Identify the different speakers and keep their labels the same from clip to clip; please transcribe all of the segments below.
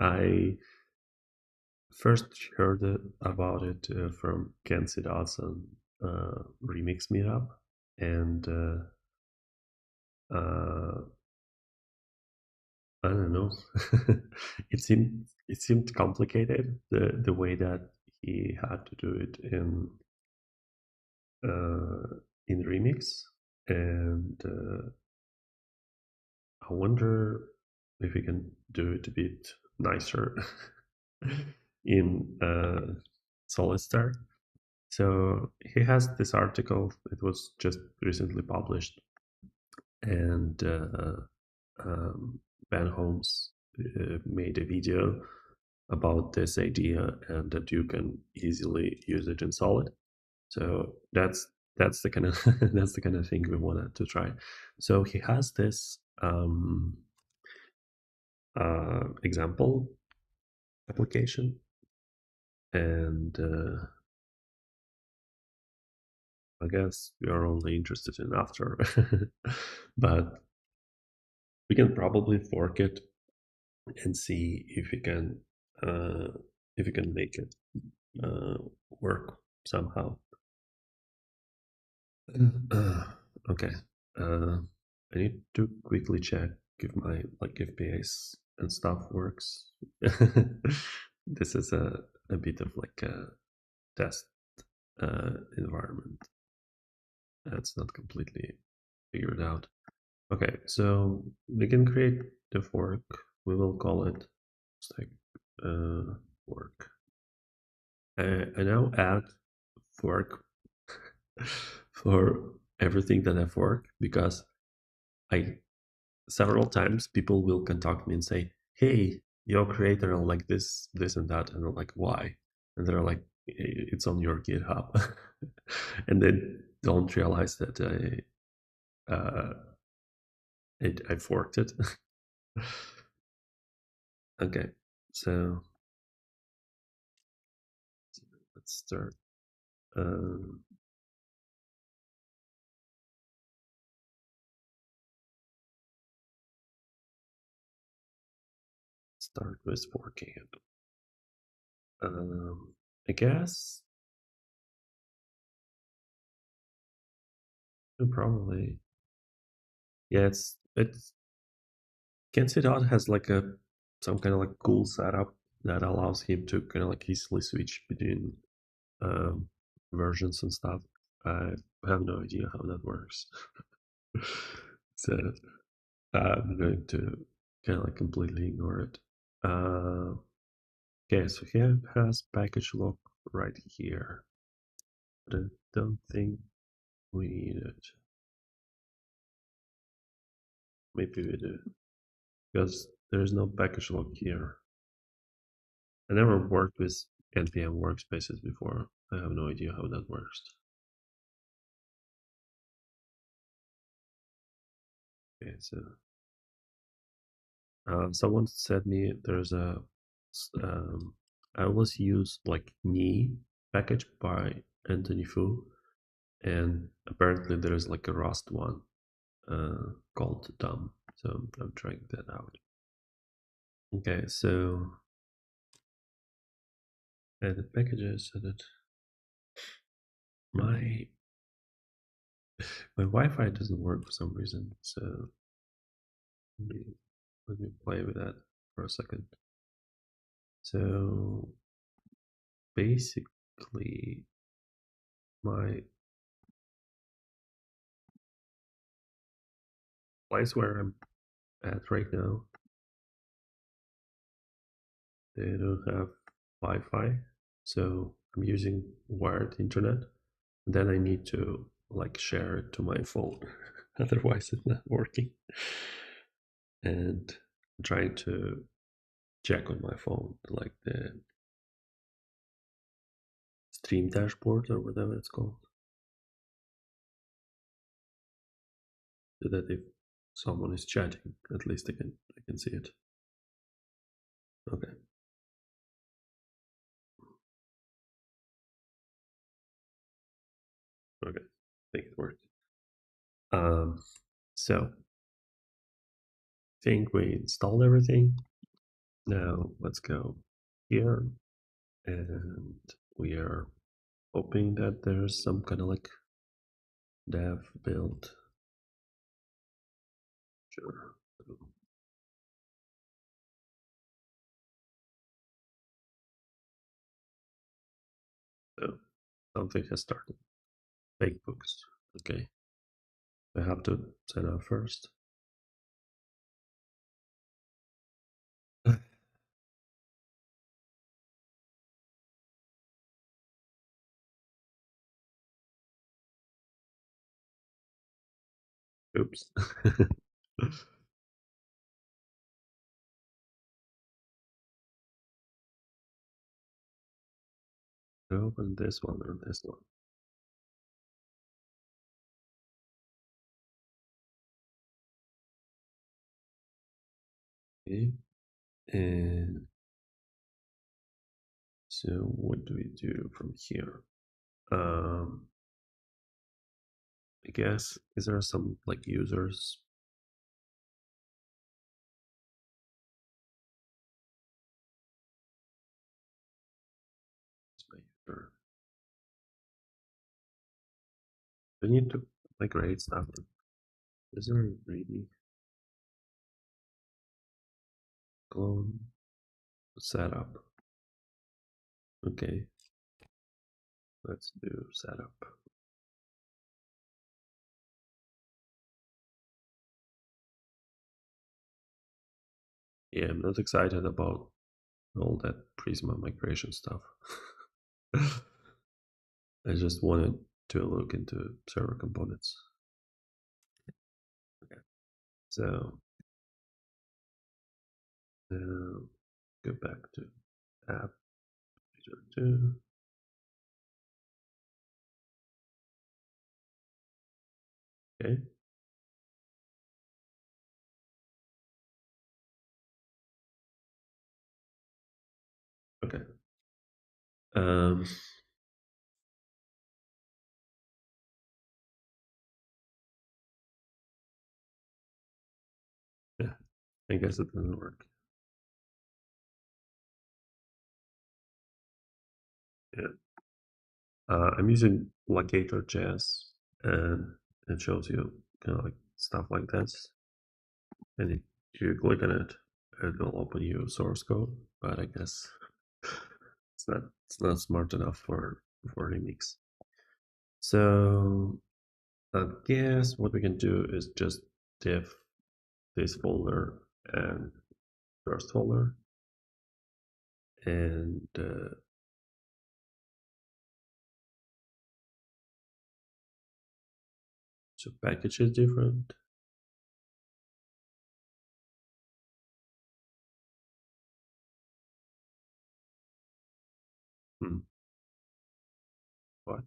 Speaker 1: I first heard about it from C Dodds on Remix Meetup, and I don't know. it seemed complicated, the way that he had to do it in Remix, and I wonder if we can do it a bit nicer in SolidStart. So he has this article. It was just recently published, and Ben Holmes made a video about this idea, and that you can easily use it in Solid. So that's the kind of that's the kind of thing we wanted to try. So he has this example application, and I guess we are only interested in after, but we can probably fork it and see uh, if we can make it uh, work somehow. Okay, I need to quickly check if my FPS and stuff works. This is a bit of like a test environment. That's not completely figured out. Okay, so we can create the fork. We will call it stack fork. I now add fork for everything that I fork, because I several times people will contact me and say, "Hey, your creator, and like this, and that," and I'm like, "Why?" And they're like, "It's on your GitHub," and they don't realize that I forked it. Okay, so let's start. Um, start with forking it. I guess probably, yeah. It's Kenzie Dot has like some kind of like cool setup that allows him to kind of like easily switch between um, versions and stuff. I have no idea how that works. So I'm going to kind of like completely ignore it. Okay, so he has package lock right here, but I don't think we need it. Maybe we do, because there's no package lock here. I never worked with NPM workspaces before. I have no idea how that works. Okay, so someone said me there's I always use like knee package by Anthony Fu, and apparently there's like a Rust one called dumb. So I'm trying that out. Okay, so the packages so that my Wi-Fi doesn't work for some reason. So let me play with that for a second. So basically, my place where I'm at right now, they don't have Wi-Fi, so I'm using wired internet. Then I need to like share it to my phone, otherwise it's not working. And I'm trying to check on my phone like the stream dashboard or whatever it's called, so that if someone is chatting, at least I can see it. Okay. Okay. I think it worked. So I think we installed everything. Now let's go here, and we are hoping that there's some kind of like dev build. Sure. So something has started. Fake books. Okay. I have to set up first. Oops. Open this one or this one. Okay. And so what do we do from here? I guess, is there some like users? User. We need to migrate stuff. Is there really clone setup? Okay, let's do setup. Yeah, I'm not excited about all that Prisma migration stuff. I just wanted to look into server components. Okay. So now go back to app 2. Okay. Okay. Um, yeah, I guess it doesn't work. Yeah. I'm using Locator JS, and it shows you kind of like stuff like this. And if you click on it, it will open you source code. But I guess it's not smart enough for Remix. So I guess what we can do is just diff this folder and first folder, and so package is different. Hmm. What?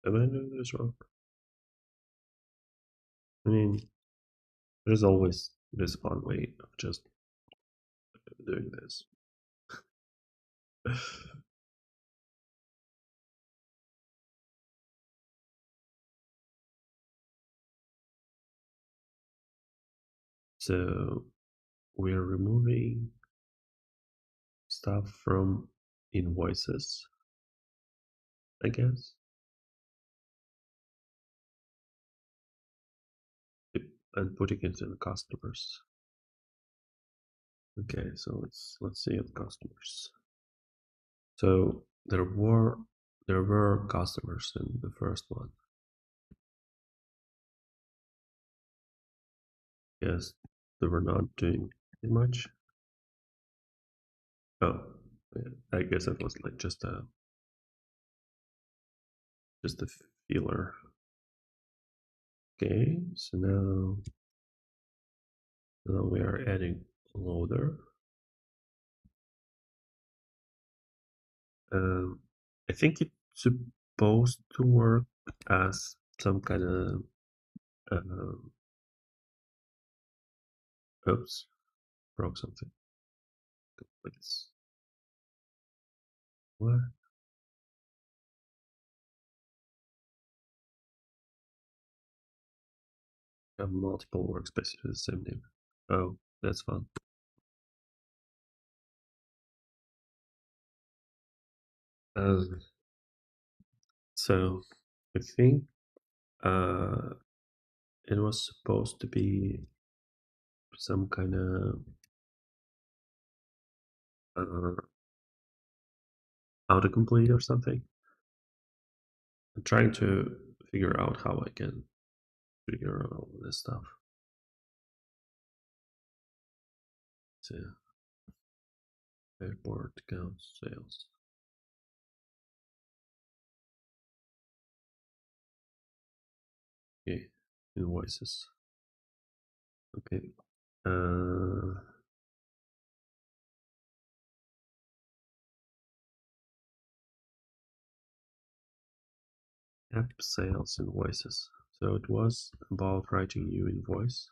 Speaker 1: Am I doing this wrong? I mean, there's always this fun way of just doing this. So we're removing stuff from invoices, I guess, and putting it in customers. Okay, so let's see at customers. So there were customers in the first one. Yes, they were not doing much. Oh, yeah, I guess it was like just a feeler. Okay, so now we are adding loader. I think it's supposed to work as some kind of oops, broke something. Like this. What? Have multiple workspaces with the same name. Oh, that's fun. So I think it was supposed to be some kind of autocomplete or something. I'm trying to figure out how I can figure out all this stuff. So airport account sales. Okay, invoices. Okay. App sales invoices. So it was about writing new invoice.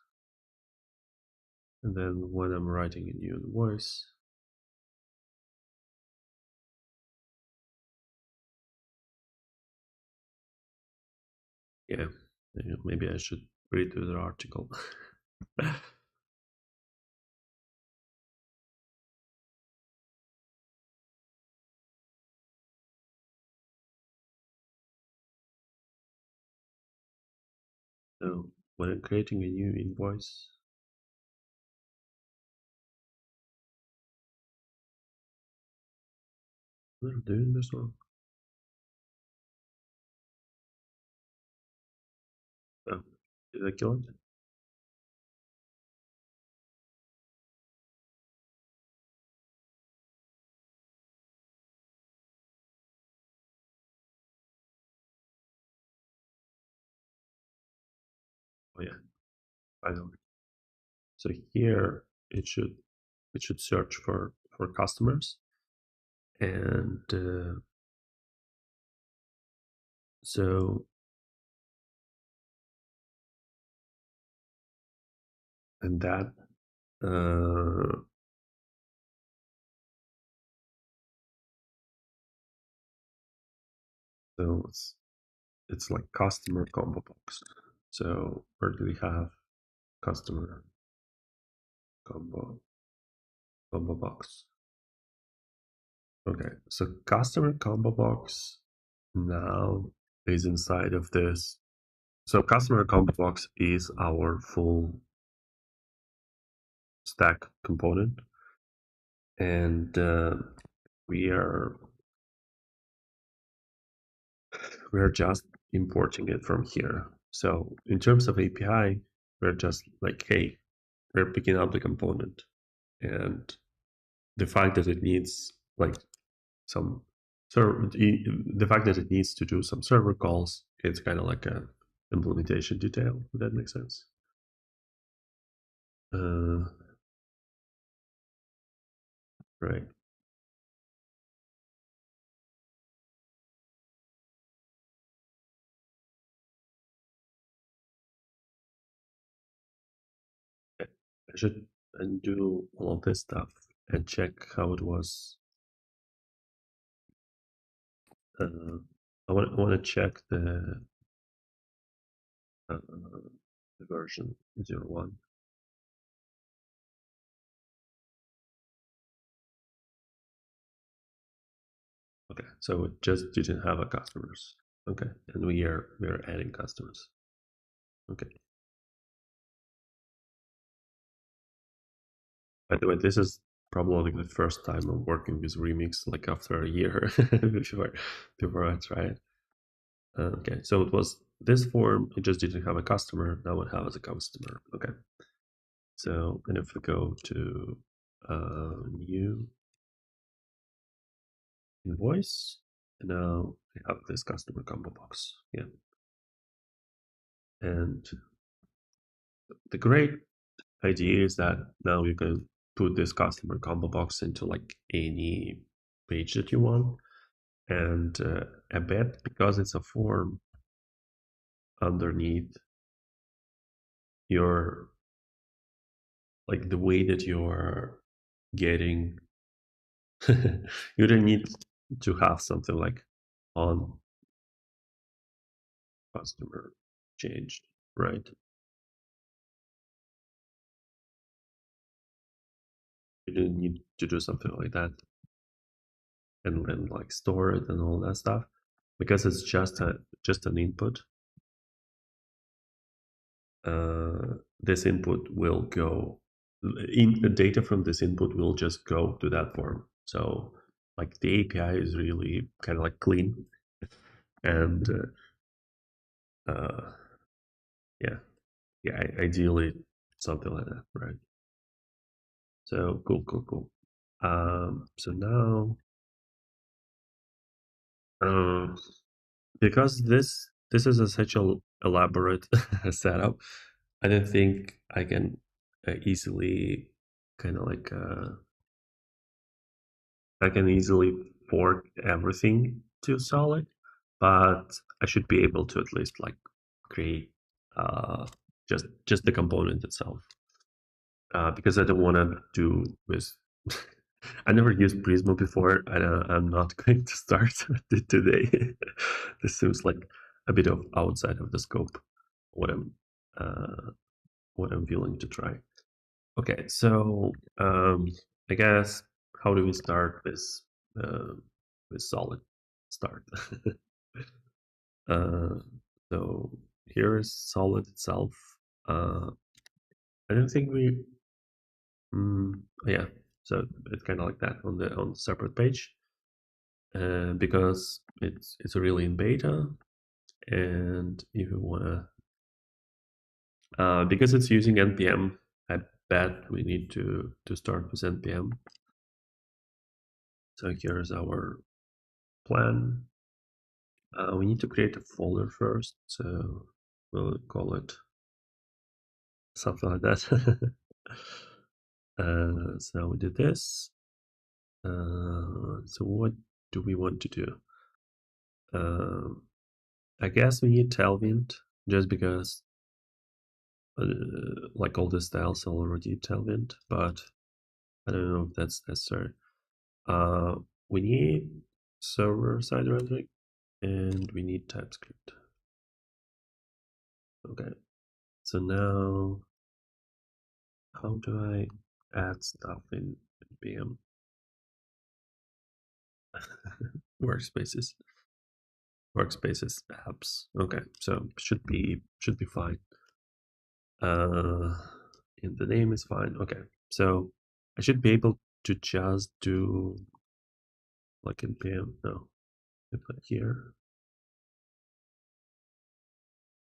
Speaker 1: And then when I'm writing a new invoice, yeah, maybe I should read through the article. So when I'm creating a new invoice, I'm doing this wrong. Oh, did I kill it? Oh yeah, finally. So here it should search for customers, and so and that so it's like customer combo box. So where do we have customer combo box? Okay, so customer combo box now is inside of this. So customer combo box is our full stack component, and we are just importing it from here. So in terms of API, we're just like, hey, we're picking up the component, and the fact that it needs like some the fact that it needs to do some server calls, it's kind of like a implementation detail. If that makes sense. Right. I should undo all of this stuff and check how it was. I want to check the version 01. Okay, so it just didn't have a customers. Okay, and we are adding customers. Okay. By the way, this is probably like the first time I'm working with Remix, like after a year before I try it. Okay, so it was this form. It just didn't have a customer. Now it has a customer. Okay. So, and if we go to new invoice, and now we have this customer combo box. Yeah. And the great idea is that now you can put this customer combo box into like any page that you want. And I bet because it's a form underneath your, like the way that you're getting, you don't need to have something like on customer changed, right? you need to do something like that and then like store it and all that stuff, because it's just an input. This input will go in the data from this input will just go to that form. So like the API is really kind of like clean, and yeah, ideally something like that, right? So cool. So now, because this is such a elaborate setup, I don't think I can easily kind of like I can easily port everything to Solid, but I should be able to at least like create just the component itself, because I don't want to do with. I never used Prisma before, and I'm not going to start it today. This seems like a bit of outside of the scope what I'm uh, what I'm willing to try. Okay, so I guess how do we start this with solid start? uh, so here is solid itself. Uh, I don't think we. Yeah, so it's kind of like that on the separate page, because it's really in beta, and if you wanna, because it's using npm, I bet we need to start with npm. So here's our plan. We need to create a folder first, so we'll call it something like that. So we did this. So what do we want to do? I guess we need tailwind, just because like all the styles are already tailwind, but I don't know if that's necessary. We need server-side rendering, and we need TypeScript. Okay, so now how do I add stuff in npm? workspaces apps. Okay, so should be fine. In the name is fine. Okay, so I should be able to just do like npm. No, I put here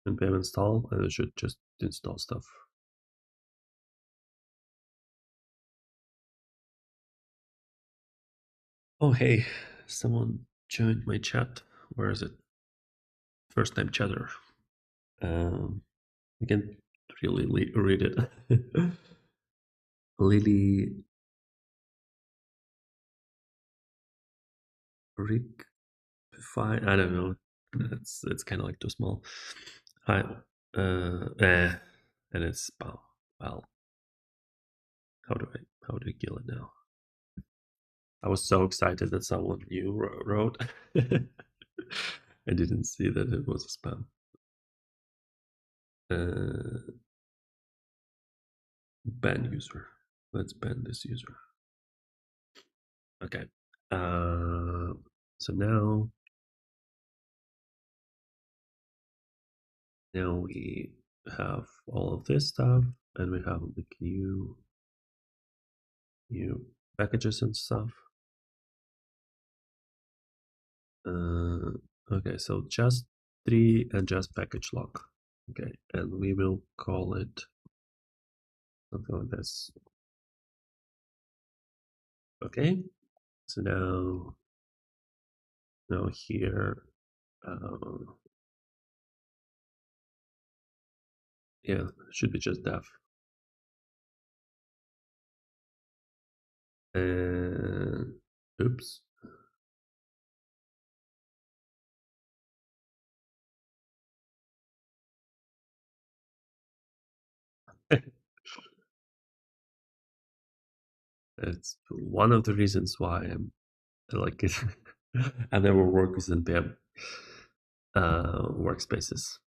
Speaker 1: npm install, and it should just install stuff. Oh hey, someone joined my chat. Where is it? First time chatter. I can't really read it. Lily Rick, fine. I don't know. It's kind of like too small. Hi, and it's spam. Well, how do I kill it now? I was so excited that someone new wrote. I didn't see that it was a spam. Ban user. Let's ban this user. Okay. So now we have all of this stuff, and we have like new packages and stuff. Okay, so just 3 and just package log. Okay, and we will call it something like this. Okay, so now here, yeah, should be just dev. And oops. It's one of the reasons why I'm like it. I never work with NPM workspaces.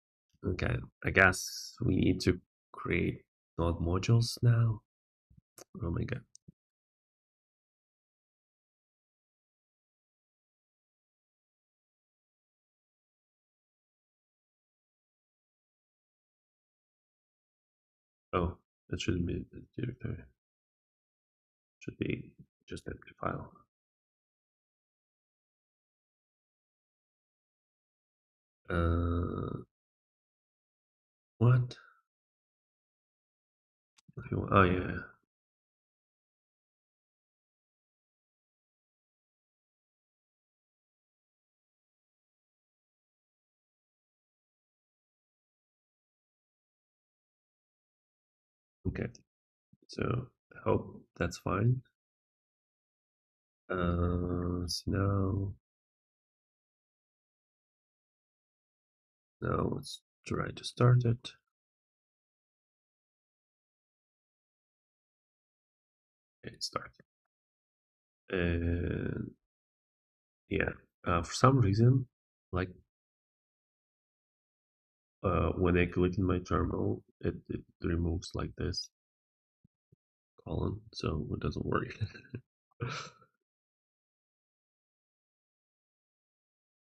Speaker 1: Okay, I guess we need to create node modules now. Oh my god. Oh, that shouldn't be the directory. Should be just empty file. What? If you want, oh yeah. Okay. So I hope that's fine. So now let's try to start it. Okay, start. And yeah, for some reason, like when I click in my terminal, it removes like this column, so it doesn't work.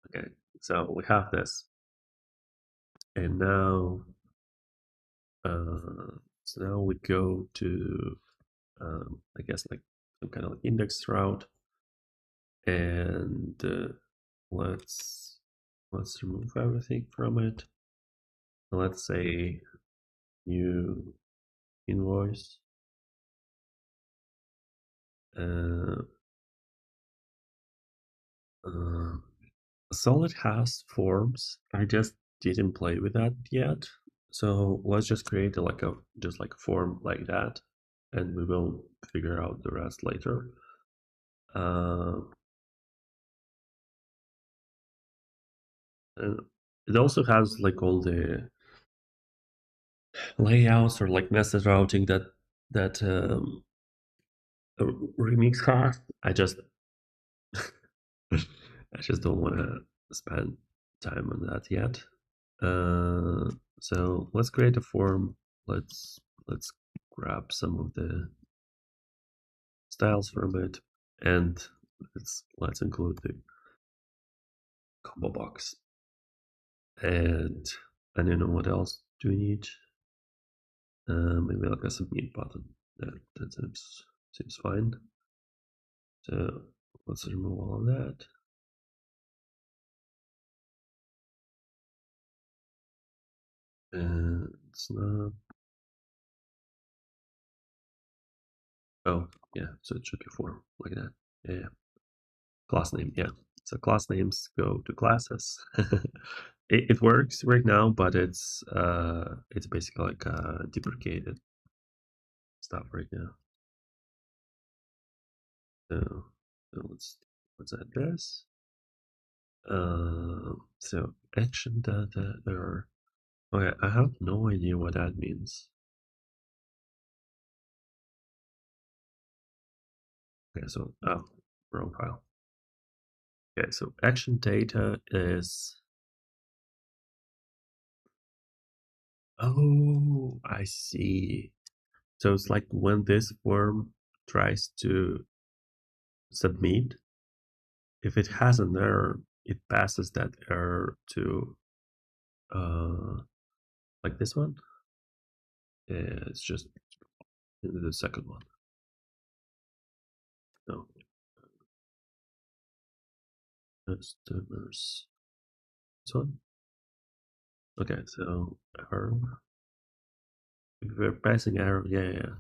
Speaker 1: Okay, so we have this, and now so now we go to I guess like some kind of index route, and let's remove everything from it. Let's say new invoice. Solid has forms. I just didn't play with that yet. So let's just create like a form like that, and we will figure out the rest later. And it also has like all the layouts or like message routing that Remix has. I just don't want to spend time on that yet. So let's create a form. Let's grab some of the styles from it, and let's include the combo box. And I don't know what else do we need. Maybe like a submit button. That seems fine. So let's remove all of that. And it's not. Oh yeah, so it should be form like that. Yeah. Class name, yeah. So class names go to classes. It works right now, but it's basically like deprecated stuff right now. So let's add this. So action data error. Okay, I have no idea what that means. Okay, so wrong file. Okay, so action data is. Oh, I see. So it's like when this form tries to submit, if it has an error, it passes that error to like this one. Yeah, it's just the second one. No, customers. This one. Okay, so error. If we're passing error, yeah.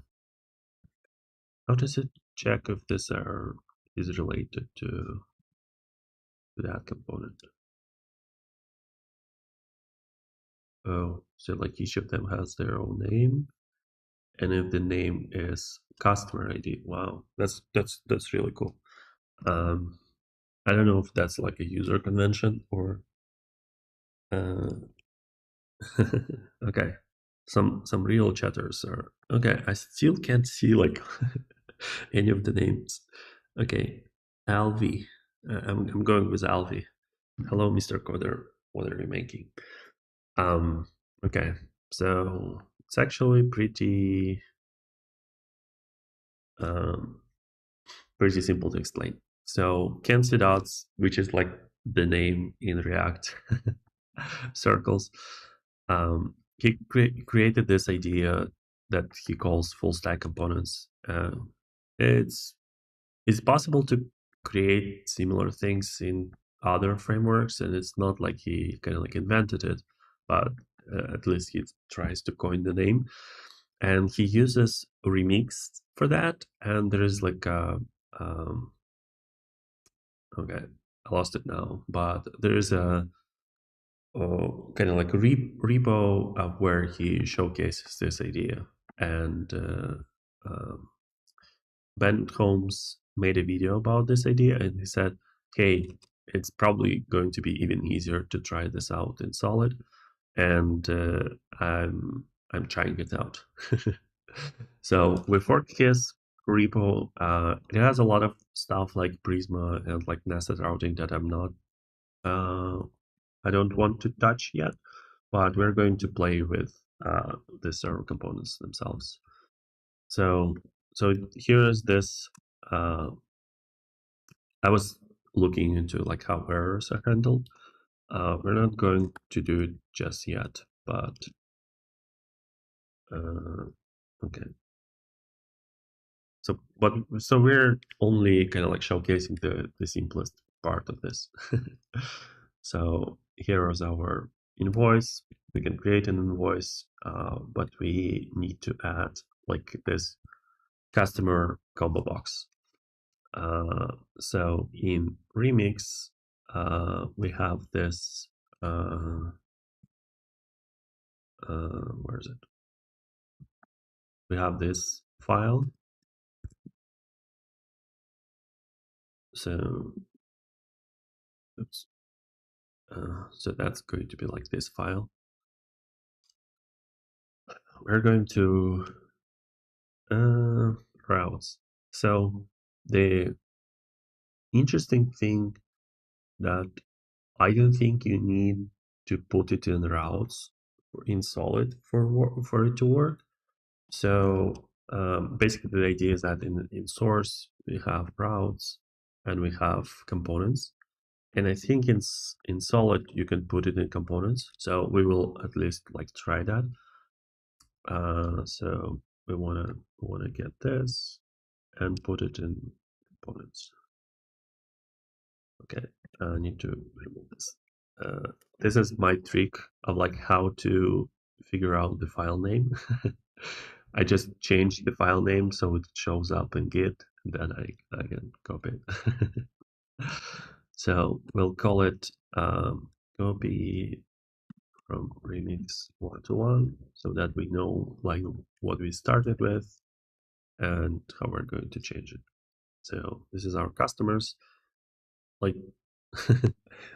Speaker 1: How does it check if this error is related to that component? Oh, so like each of them has their own name, and if the name is customer ID, wow, that's really cool. I don't know if that's like a user convention or okay. Some real chatters are okay. I still can't see like any of the names. Okay, Alvi. I'm going with Alvi. Hello, Mr. Coder. What are you making? Okay, so it's actually pretty pretty simple to explain. So C Dodds, which is like the name in React circles, he created this idea that he calls full stack components. It's it's possible to create similar things in other frameworks, and it's not like he kind of like invented it, but at least he tries to coin the name. And he uses Remix for that. And there is like a okay, I lost it now, but there is a kind of like a repo where he showcases this idea. And um, Ben Holmes made a video about this idea, and he said, "Hey, it's probably going to be even easier to try this out in Solid, and I'm trying it out." So with FourKids repo, it has a lot of stuff like Prisma and like nested routing that uh, I don't want to touch yet, but we're going to play with the server components themselves. So here is this. I was looking into like how errors are handled. We're not going to do it just yet, but okay. So we're only kind of like showcasing the simplest part of this. So here is our invoice. We can create an invoice, but we need to add like this customer combo box. So in Remix, we have this. Where is it? We have this file. So, oops. So that's going to be like this file. We're going to routes. So the interesting thing that I don't think you need to put it in routes in Solid for it to work. So basically, the idea is that in source we have routes and we have components, and I think in Solid you can put it in components. So we will at least like try that. So we wanna get this and put it in components. Okay, I need to remove this. This is my trick of like how to figure out the file name. I just change the file name so it shows up in Git, and then I can copy it. So we'll call it copy from remix 1 to 1 so that we know like what we started with and how we're going to change it. So this is our customers. Like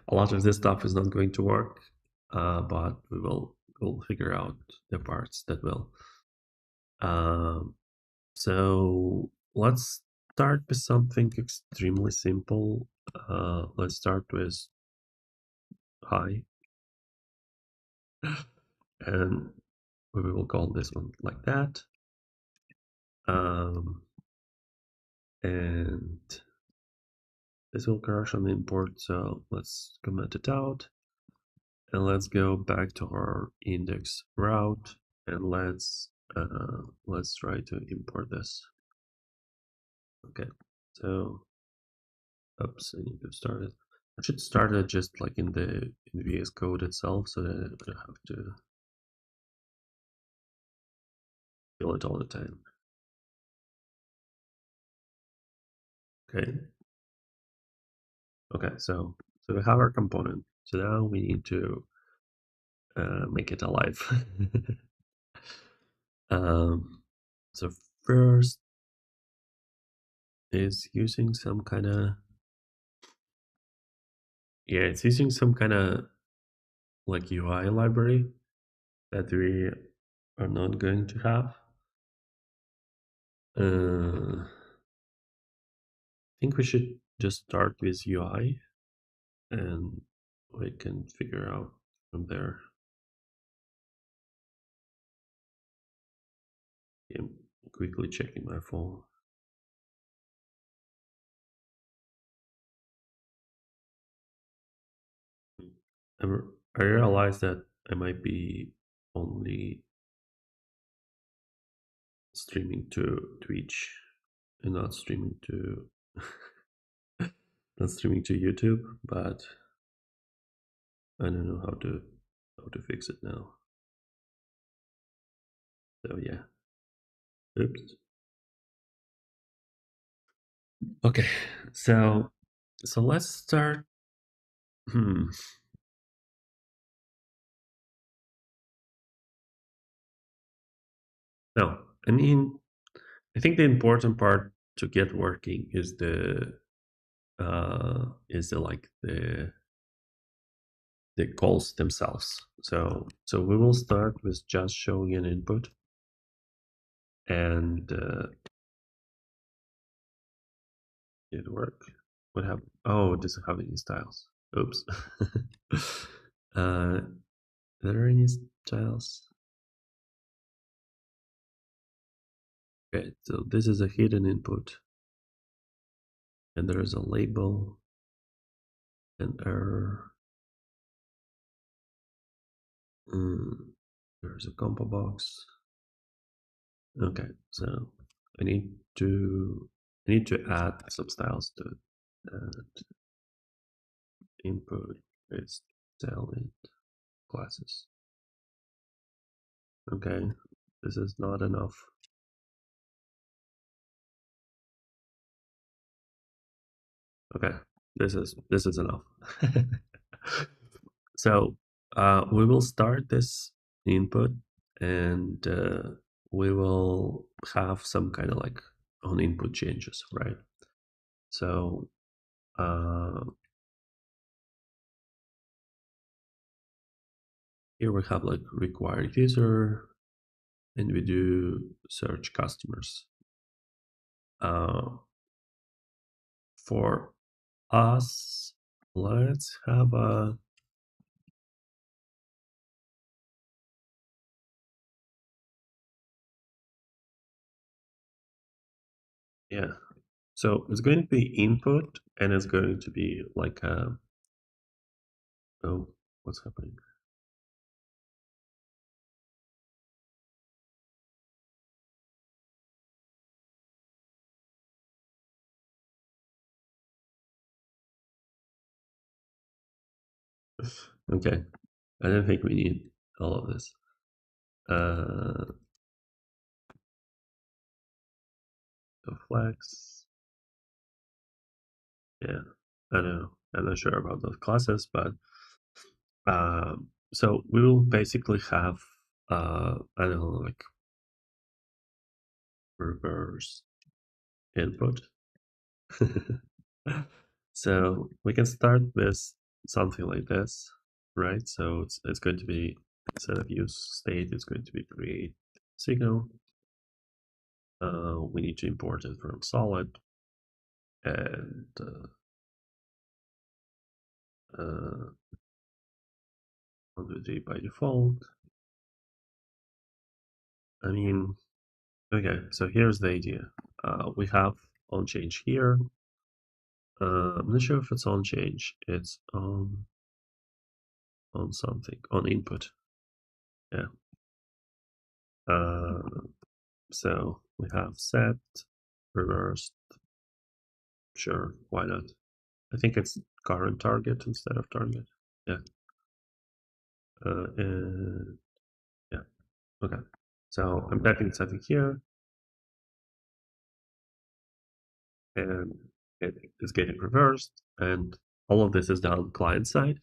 Speaker 1: a lot of this stuff is not going to work, but we'll figure out the parts that will. So let's start with something extremely simple. Let's start with hi, and we will call this one like that. And this will crash on the import, so let's comment it out. And let's go back to our index route, and let's try to import this. Okay, so oops, I need to start it. I should start it just like in the VS Code itself, so that I don't have to feel it all the time. Okay. Okay, so we have our component. So now we need to make it alive. So first is using some kind of it's using some kind of like UI library that we are not going to have. I think we should just start with UI and we can figure out from there. I'm quickly checking my phone. I realized that I might be only streaming to Twitch and not streaming to not streaming to YouTube, but I don't know how to fix it now. So yeah. Oops. Okay, so let's start. No, I mean, I think the important part to get working is the like the calls themselves. So we will start with just showing an input, and did it work? What happened? Oh, it doesn't have any styles. Oops. Are there any styles? Okay, so this is a hidden input, and there is a label, an error. There's a combo box. Okay, so I need to add some styles to it. Input is style in classes. Okay, this is not enough. Okay, this is enough. So we will start this input, and we will have some kind of like on input changes, right? So here we have like required user, and we do search customers. For us, let's have a yeah. So it's going to be input, and it's going to be like a oh, what's happening? Okay, I don't think we need all of this. The flex. Yeah, I don't know. I'm not sure about those classes, but so we will basically have I don't know, like reverse input. So we can start with something like this, right? So it's going to be, instead of use state, it's going to be create signal. We need to import it from solid, and I'll do the by default. I mean, okay, so here's the idea. We have on change here. I'm not sure if it's on change. It's on something, on input. Yeah. So we have set, reversed. Sure, why not? I think it's current target instead of target. Yeah. And yeah. Okay. So I'm typing something here, and it is getting reversed, and all of this is done client side.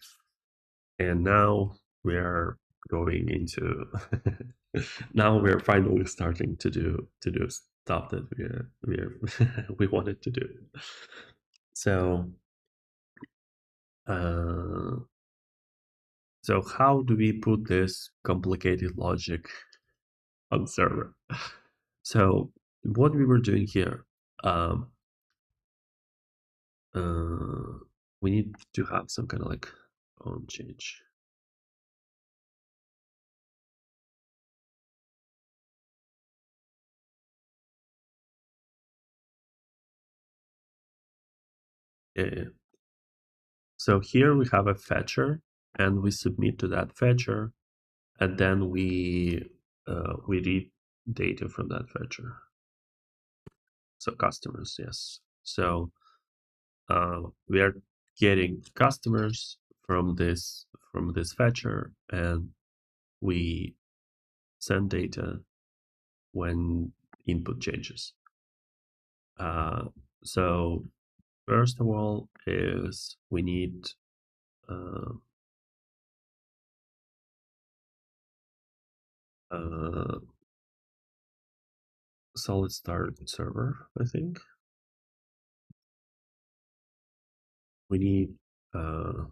Speaker 1: And now we are going into now we're finally starting to do stuff that we wanted to do. So so how do we put this complicated logic on server? So what we were doing here, we need to have some kind of like on change. Yeah. So here we have a fetcher, and we submit to that fetcher, and then we read data from that fetcher. So customers, yes. So we are getting customers from this fetcher, and we send data when input changes. So first of all is we need SolidStart server, I think. We need not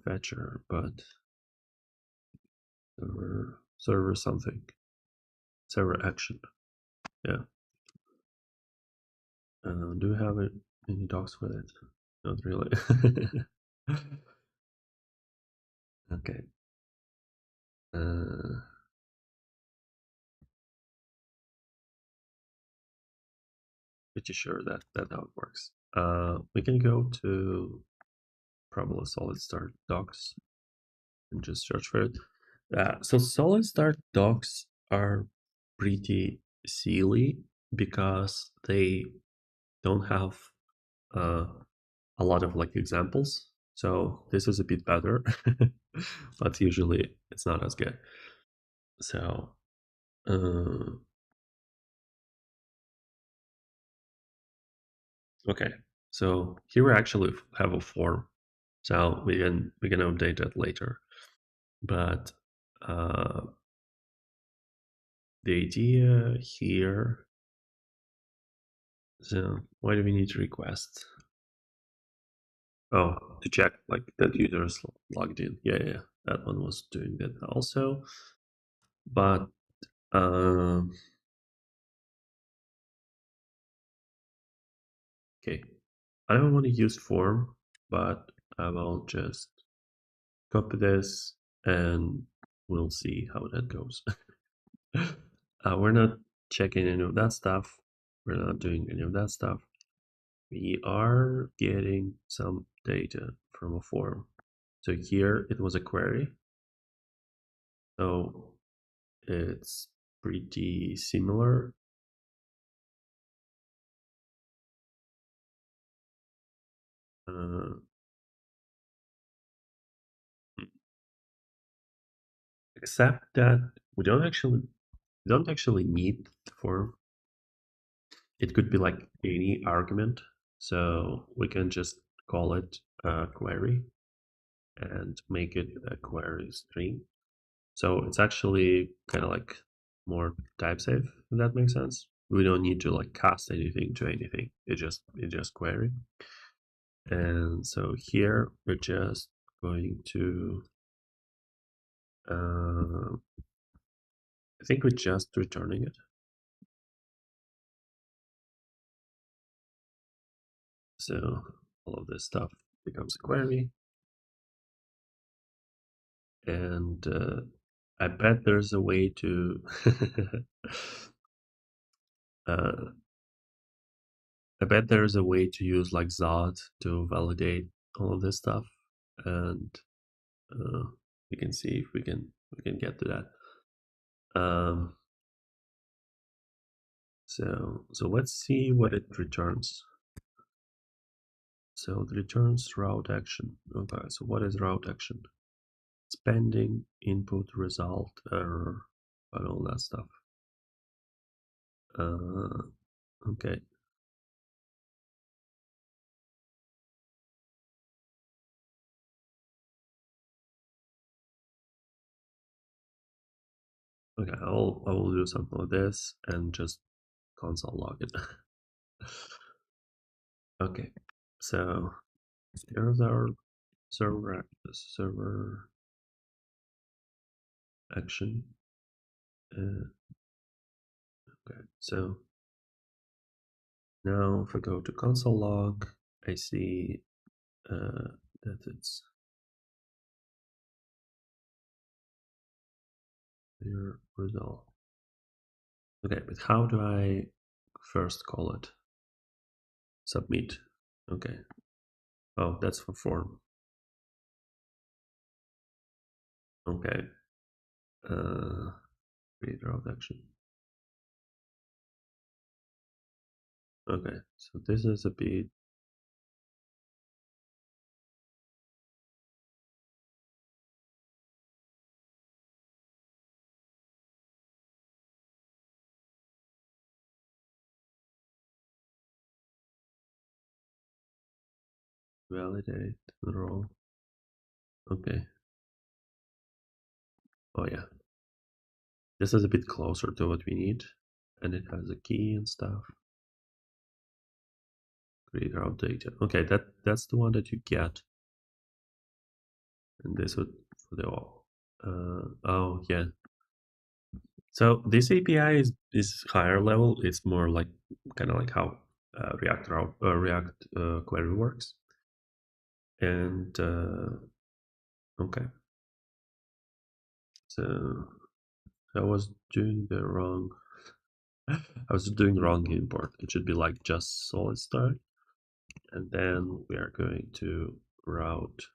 Speaker 1: fetcher, but server something. Server action. Yeah. Do we have any docs with it? Not really. Okay. Pretty sure that how it works. We can go to probably SolidStart docs and just search for it. So SolidStart docs are pretty silly because they don't have a lot of like examples. So this is a bit better, but usually it's not as good. So okay, so here we actually have a form, so we can update that later. But the idea here, so why do we need to request? Oh, to check like that user is logged in. Yeah, that one was doing that also. But okay, I don't want to use form, but I will just copy this and we'll see how that goes. We're not checking any of that stuff. We're not doing any of that stuff. We are getting some data from a form. So here it was a query. So it's pretty similar. Except that we don't actually need the form. It could be like any argument. So we can just call it a query and make it a query string. So it's actually kind of like more type safe, if that makes sense. We don't need to like cast anything to anything. It just query. And so here we're just going to I think we're just returning it. So all of this stuff becomes a query. And I bet there's a way to I bet there's a way to use like Zod to validate all of this stuff, and we can see if we can get to that. So let's see what it returns. So it returns route action. Okay, so what is route action? It's pending, input, result, error, and all that stuff. Okay. Okay, I will do something like this and just console log it. Okay, so here's our server action. Okay, so now if I go to ConsoleLog, I see that it's your result. Okay, but how do I first call it? Submit. Okay. Oh, that's for form. Okay. Create route action. Okay, so this is a bit validate the role. Okay. Oh yeah. This is a bit closer to what we need, and it has a key and stuff. Create route data. Okay, that's the one that you get. And this would for the all. Oh yeah. So this API is higher level. It's more like kind of like how React query works. And okay, so I was doing the wrong. I was doing the wrong import. It should be like just SolidStart, and then we are going to route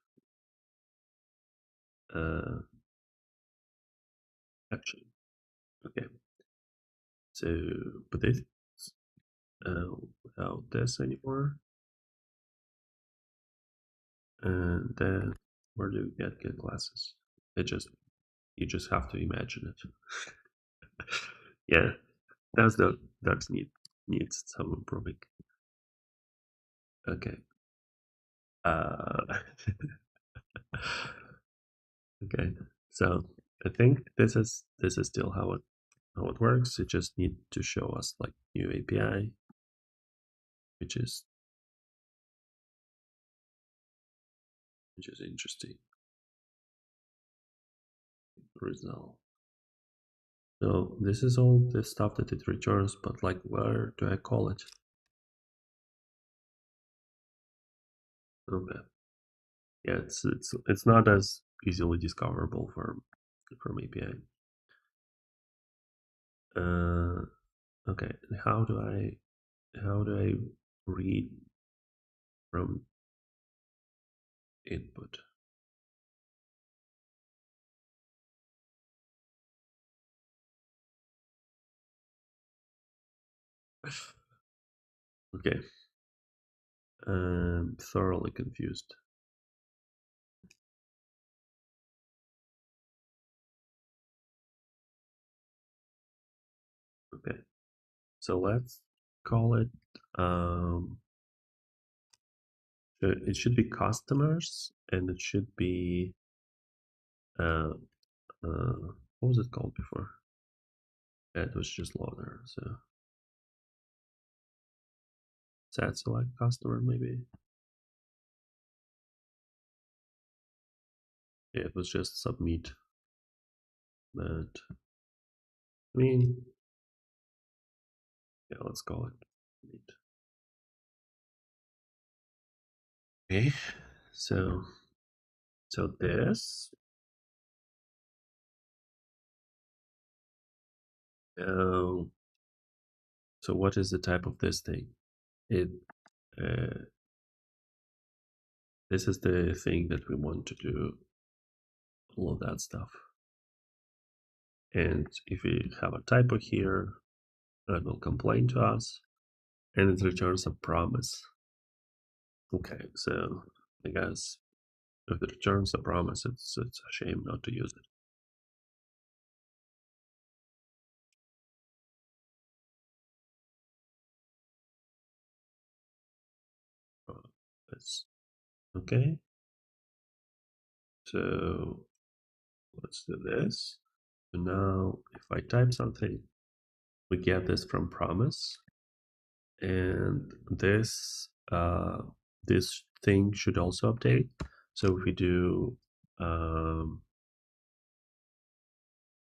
Speaker 1: action. Okay, so put this without this anymore, and then where do we get classes? You just have to imagine it. Yeah, that's needs some improving. Okay. Okay. So I think this is still how it works. It just need to show us like new API, which is interesting. Result. So this is all the stuff that it returns, but like where do I call it? Okay. Yeah, it's not as easily discoverable from API. Okay. How do I read from input? Okay. I'm thoroughly confused. Okay. So let's call it it should be customers, and it should be uh, what was it called before? Yeah, it was just loader. So set select customer maybe. Yeah, it was just submit. But I mean, yeah, let's call it submit. Okay, so this. So what is the type of this thing? It uh, this is the thing that we want to do all of that stuff. And if we have a typo here, it will complain to us, and it returns a promise. Okay, so I guess if it returns a promise, it's a shame not to use it. That's okay. So let's do this. So now, if I type something, we get this from promise, and this thing should also update. So if we do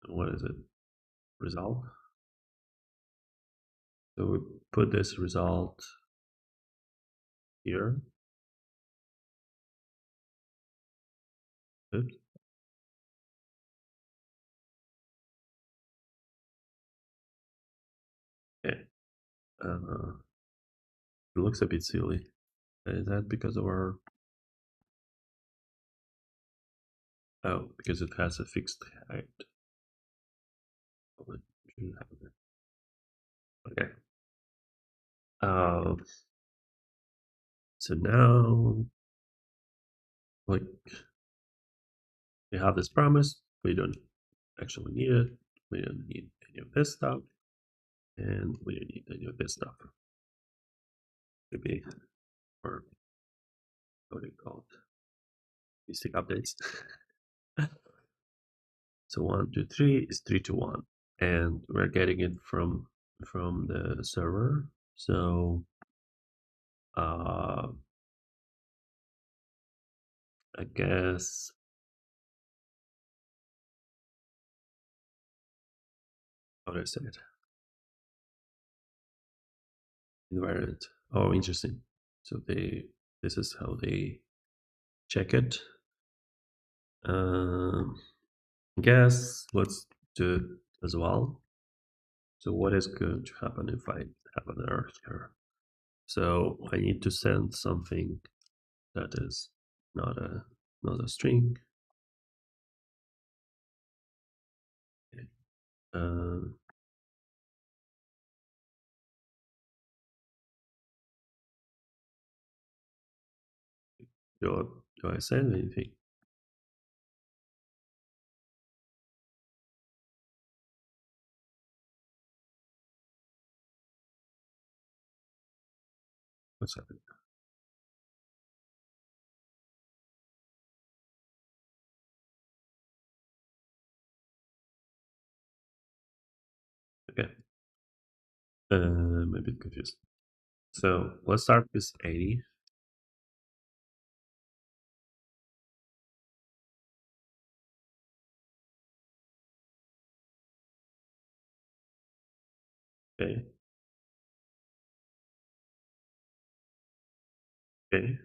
Speaker 1: what is it, result? So we put this result here. Oops. Okay. It looks a bit silly. Is that because of our... Oh, because it has a fixed height. Okay. So now, like, we have this promise. We don't actually need it. We don't need any of this stuff, and we don't need any of this stuff. Maybe, or what do you call it? Basic updates. So 1, 2, 3 is 3 to 1, and we're getting it from the server. So I guess how do I say it? Invariant. Oh, interesting. So this is how they check it. I guess let's do it as well. So what is going to happen if I have an error here? So I need to send something that is not a string. Okay. Do I send anything? What's happening? Okay. I'm a bit confused. So let's start with 80. Okay. Okay.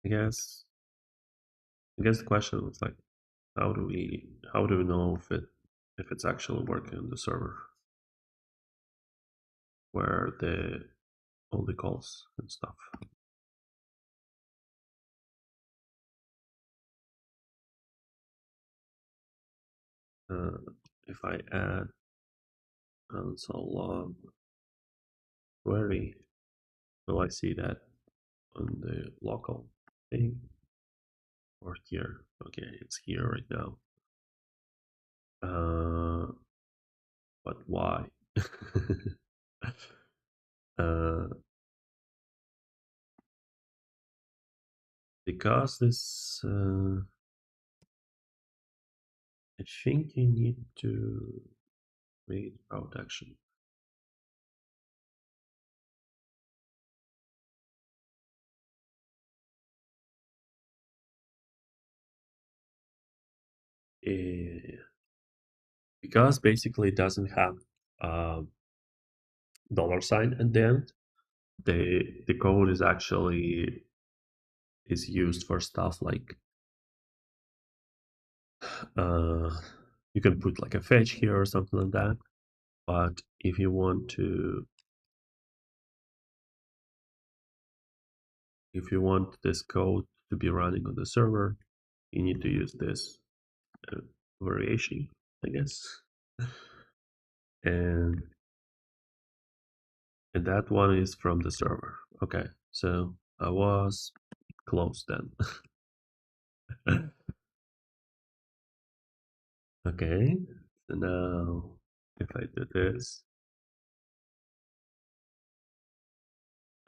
Speaker 1: I guess the question was like, how do we know if it's actually working on the server where all the calls and stuff. If I add ConsoleLog query, will I see that on the local thing or here? Okay, it's here right now. But why? uh, because this, I think you need to create route action. Because basically it doesn't have $sign at the end. The code is actually is used for stuff like you can put like a fetch here or something like that. But if you want this code to be running on the server, you need to use this variation, I guess. And that one is from the server. Okay, so I was close then. Okay, so now if I do this,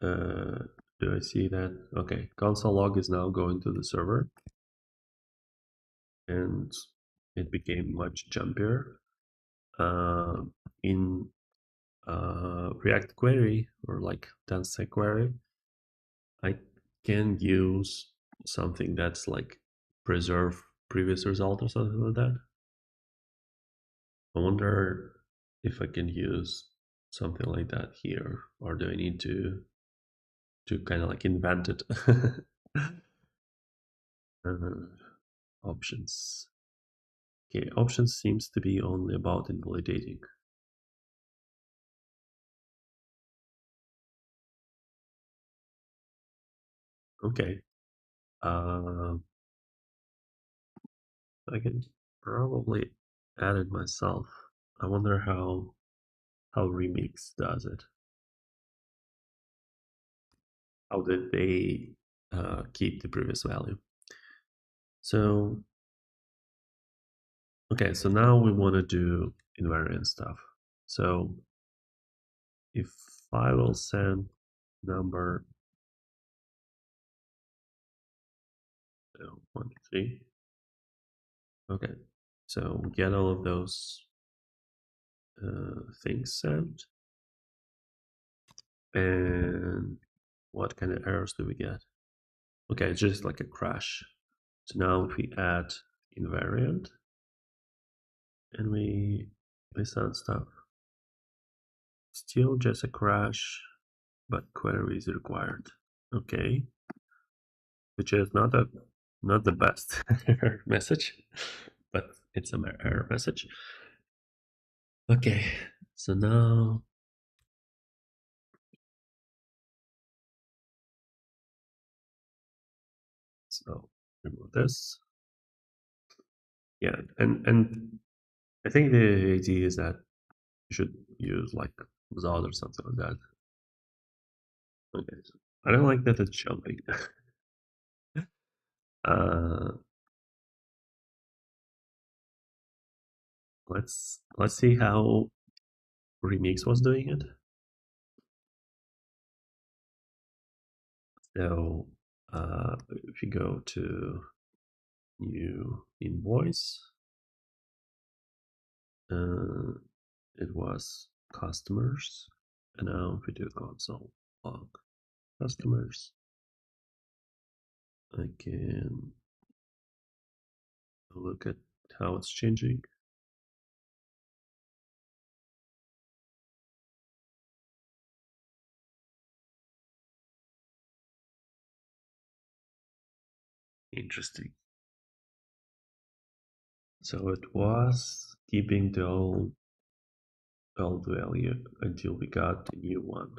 Speaker 1: do I see that? Okay, ConsoleLog is now going to the server, and it became much jumpier. In React query or like Tensei query, I can use something that's like preserve previous result or something like that. I wonder if I can use something like that here, or do I need to kind of like invent it? Options. Okay, options seems to be only about invalidating. Okay. I can probably add it myself. I wonder how Remix does it. How did they keep the previous value? So, okay, so now we want to do invariant stuff. So if I will send number 1, 3, okay, so we get all of those things sent. And what kind of errors do we get? Okay, it's just like a crash. So now if we add invariant and we send stuff, still just a crash, but query is required. Okay, which is not the best error message, but it's an error message. Okay, so now remove this. Yeah, and I think the idea is that you should use like Zod or something like that. Okay, so I don't like that it's jumping. uh, let's see how Remix was doing it. So if you go to new invoice, it was customers, and now if we do console log customers, I can look at how it's changing. Interesting. So it was keeping the old value until we got the new one.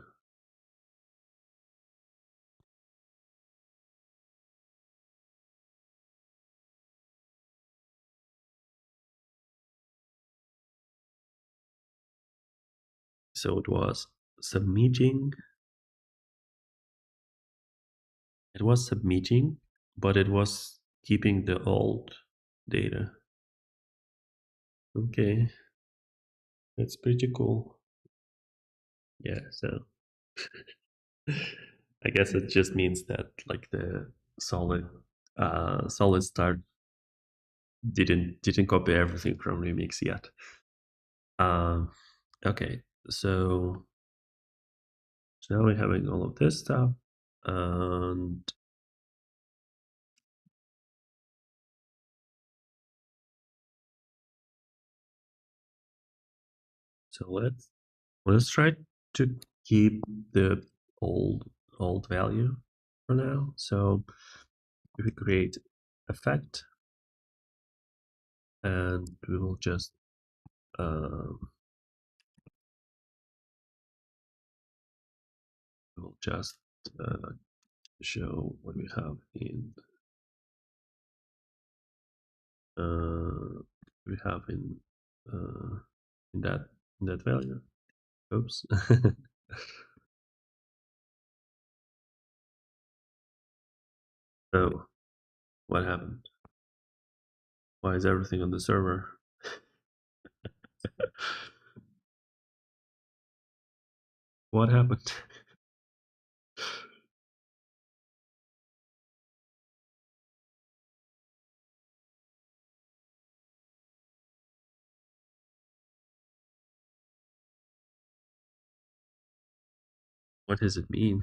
Speaker 1: So it was submitting. It was submitting, but it was keeping the old data. Okay, that's pretty cool. Yeah, so I guess it just means that like the SolidStart didn't copy everything from Remix yet. Um, okay, so now we're having all of this stuff, and so let's try to keep the old value for now. So if we create effect, and we will just um, uh, show what we have uh, uh, in that value. Oops. So what happened? Why is everything on the server? What happened? What does it mean?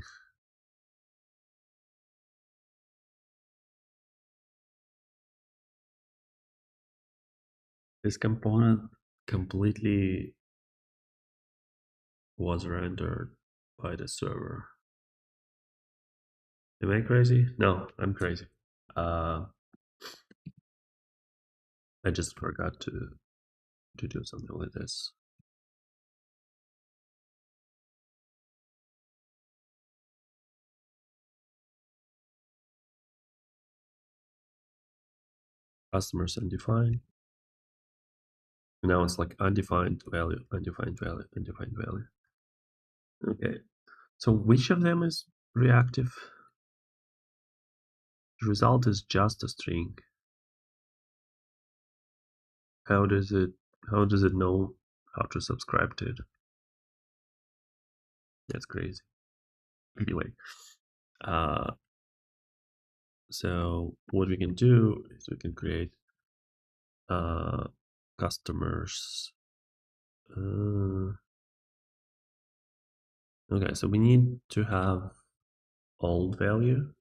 Speaker 1: This component completely was rendered by the server. Am I crazy? No, I'm crazy. I just forgot to do something like this. customers undefined. And now it's like undefined value, undefined value, undefined value. Okay, so which of them is reactive? The result is just a string. How does it know how to subscribe to it? That's crazy. Anyway, so what we can do is we can create customers. Okay, so we need to have old value.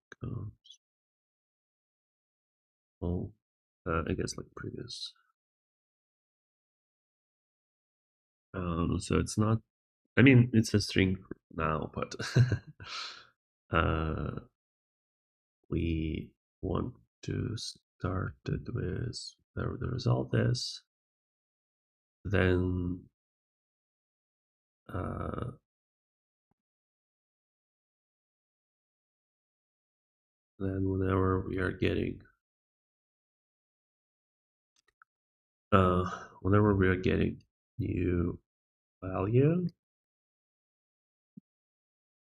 Speaker 1: I guess like previous. So it's not. I mean, it's a string now, but we want to start it with whatever the result is. Then whenever we are getting new value,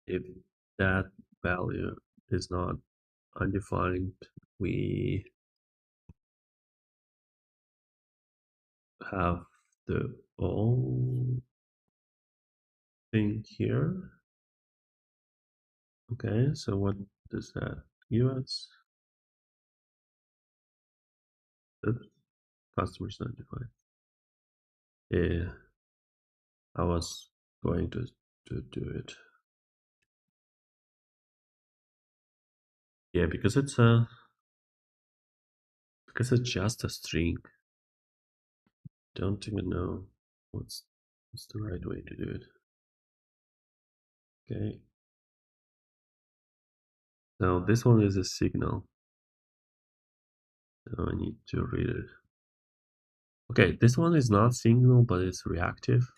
Speaker 1: if that value is not undefined, we have the old thing here. Okay, so what does that give us? Oops, customers not defined. Yeah, I was going to do it. Yeah, because it's just a string. Don't even know what's the right way to do it. Okay. Now this one is a signal. So I need to read it. Okay, this one is not signal, but it's reactive.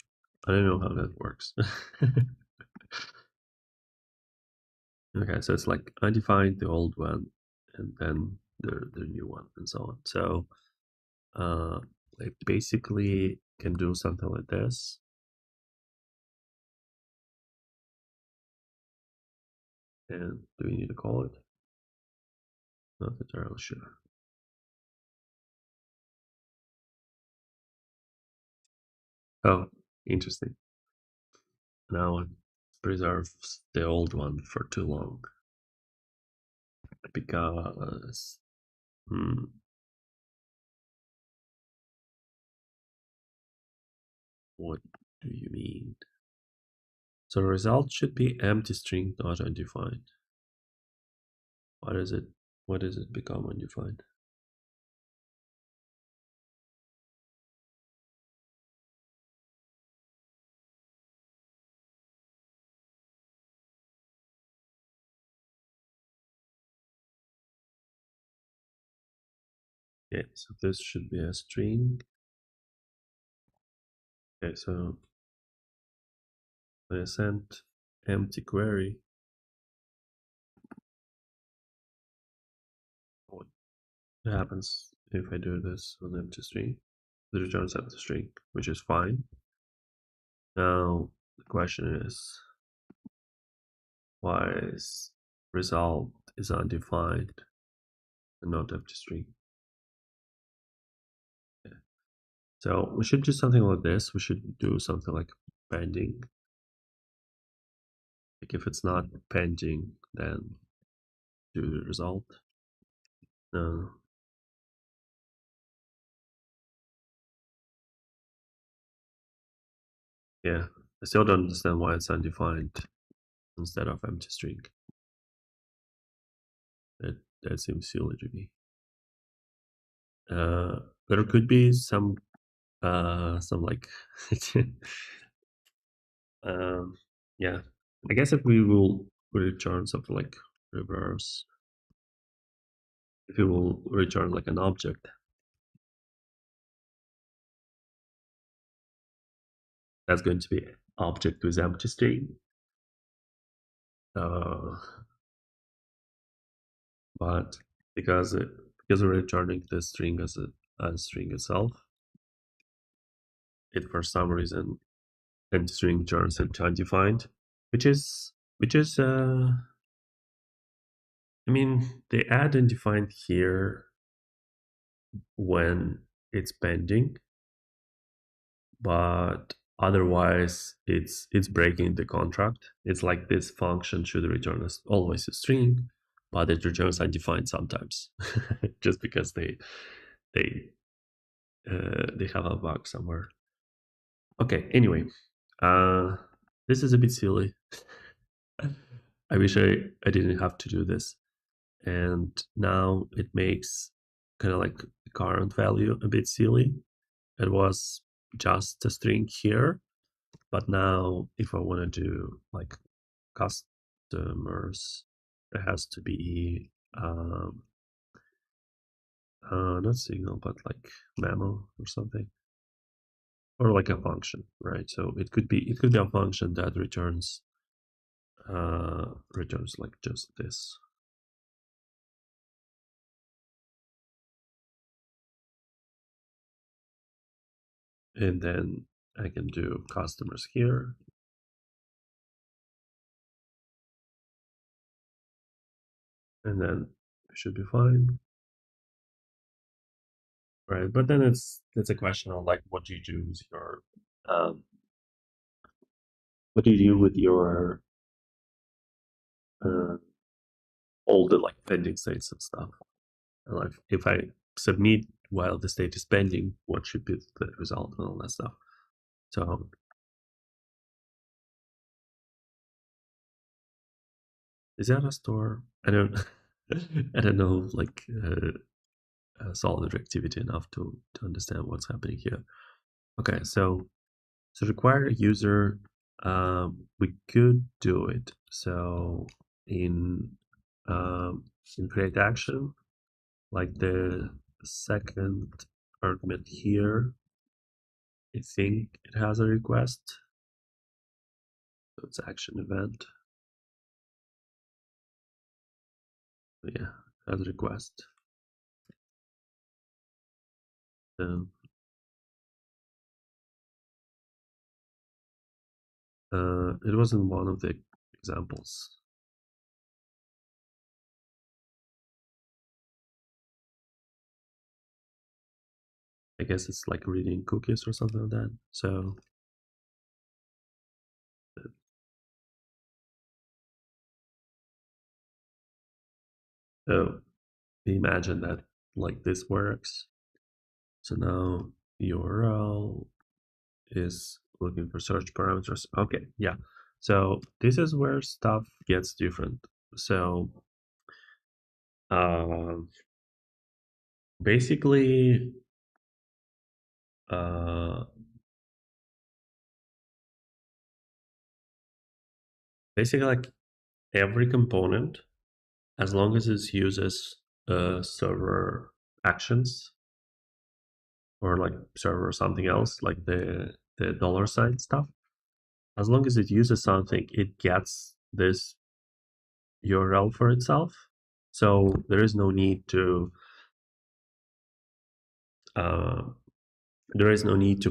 Speaker 1: I don't know how that works. Okay, so it's like undefined, the old one, and then the new one, and so on. So I basically can do something like this. And do we need to call it? Not entirely sure. Oh, interesting. Now it preserves the old one for too long. Because what do you mean? So the result should be empty string, not undefined. Why does it become undefined? Okay, so this should be a string. Okay, so when I send empty query, what happens if I do this on empty string? It returns empty string, which is fine. Now the question is, why is result is undefined and not empty string? Okay. So we should do something like this. We should do something like pending. Like if it's not pending, then do the result. No. Yeah, I still don't understand why it's undefined instead of empty string. That seems silly to me. There could be some like yeah. I guess if we will return something like reverse, if we will return like an object, that's going to be object with empty string. But because because we're returning the string as a string itself, it for some reason and string turns into undefined, which is I mean, they add undefined here when it's pending, but otherwise it's breaking the contract. It's like this function should return as always a string, but it returns undefined sometimes, just because they have a bug somewhere. Okay, anyway, this is a bit silly. I wish I didn't have to do this. And now it makes kind of like the current value a bit silly. It was just a string here, but now if I want to do like customers, it has to be not signal, but like memo or something, or like a function, right? So it could be a function that returns like just this. And then I can do customers here. And then it should be fine. Right. But then it's a question of like what do you do with your what do you do with your uh, all the like pending states and stuff. And like if I submit while the state is pending, what should be the result and all that stuff. So is that a store? I don't I don't know like solid activity enough to understand what's happening here. Okay, so require a user, we could do it. So in create action, like the second argument here, I think it has a request. So it's action event. Yeah, has a request. So, it wasn't one of the examples. I guess it's like reading cookies or something like that. So imagine that like this works. So now URL is looking for search parameters. Okay, yeah. So this is where stuff gets different. So basically, like every component, as long as it uses server actions or like server something else, like the $sign stuff, as long as it uses something, it gets this URL for itself. So there is no need to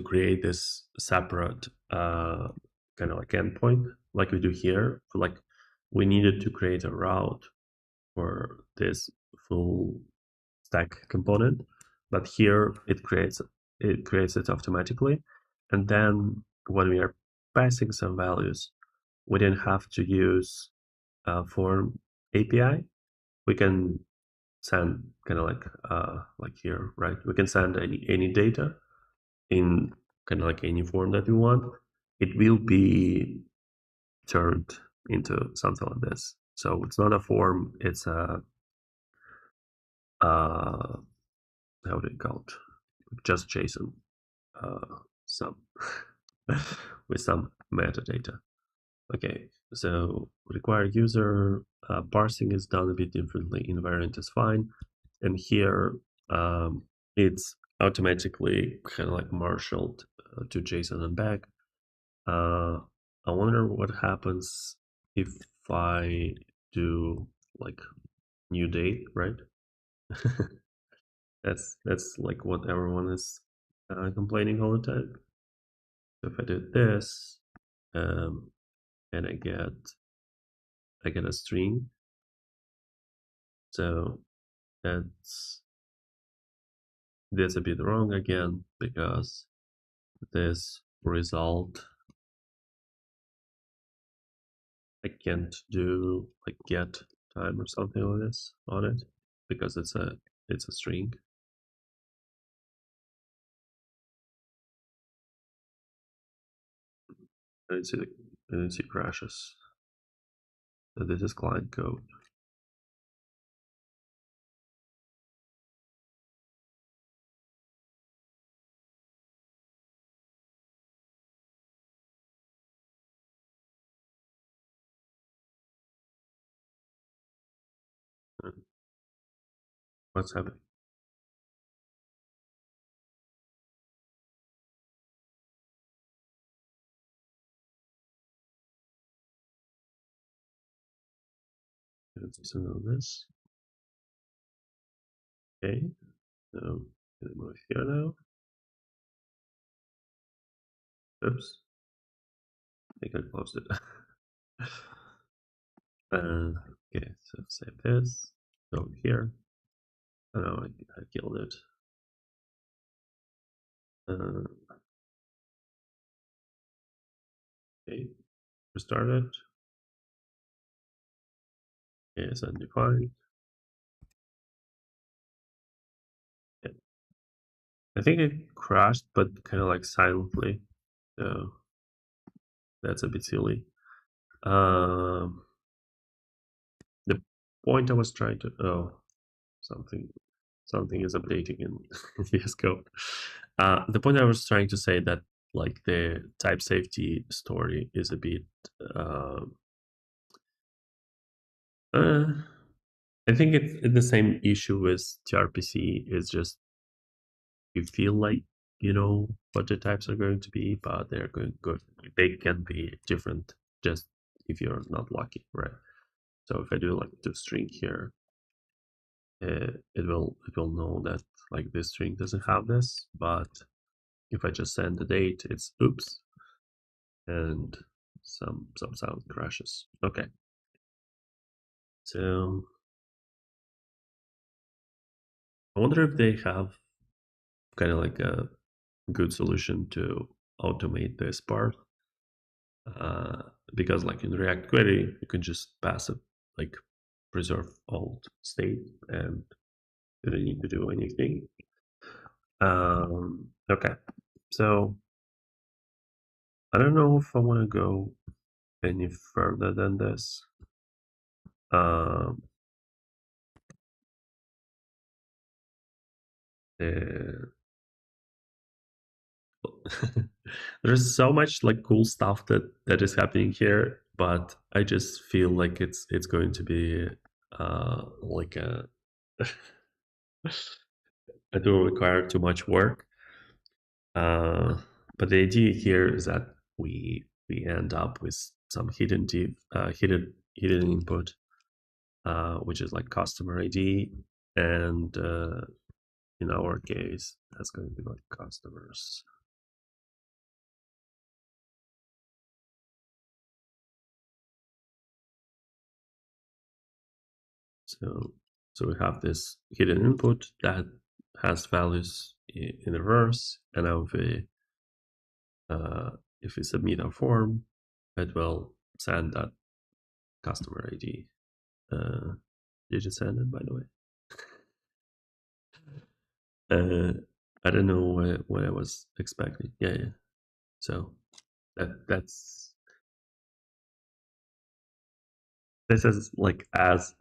Speaker 1: create this separate kind of like endpoint like we do here. Like we needed to create a route for this full stack component, but here it creates it automatically. And then when we are passing some values, we didn't have to use form API. We can send kind of like here, right? We can send any data in kind of like any form that we want. It will be turned into something like this. So it's not a form, it's a how do you call it? Just JSON, some with some metadata. Okay, so required user parsing is done a bit differently. Invariant is fine, and here it's automatically kind of like marshaled to JSON and back. I wonder what happens if I do like new date, right? That's like what everyone is complaining all the time. So if I do this, and I get a string, so that's a bit wrong again, because this result I can't do like get time or something like this on it, because it's a string. I didn't see crashes. So this is client code. What's happening? Let's know this. Okay, so move here now. Oops, I think I closed it. Okay, so save this. Go here. Oh no, I killed it. Okay, restart it. Okay, it's undefined. Yeah. I think it crashed, but kind of like silently. So that's a bit silly. The point I was trying to something is updating in VS Code. The point I was trying to say that like the type safety story is a bit. I think it's the same issue with gRPC. Is just you feel like you know what the types are going to be, but they're going good. They can be different just if you're not lucky, right? So if I do like the string here, it will know that like this string doesn't have this, but if I just send the date, it's oops, and some sound crashes. Okay, so I wonder if they have kind of like a good solution to automate this part, uh, because like in React Query, you can just pass it like preserve alt state, and you don't need to do anything. Okay, so I don't know if I want to go any further than this. Um, uh, there's so much like cool stuff that is happening here, but I just feel like it's going to be like a it will require too much work. But the idea here is that we end up with some hidden input, which is like customer ID, and in our case, that's going to be like customers. So we have this hidden input that has values in reverse, and now if we submit our form, it will send that customer ID. Did you send it, by the way? I don't know what I was expecting. Yeah. So that's this is like as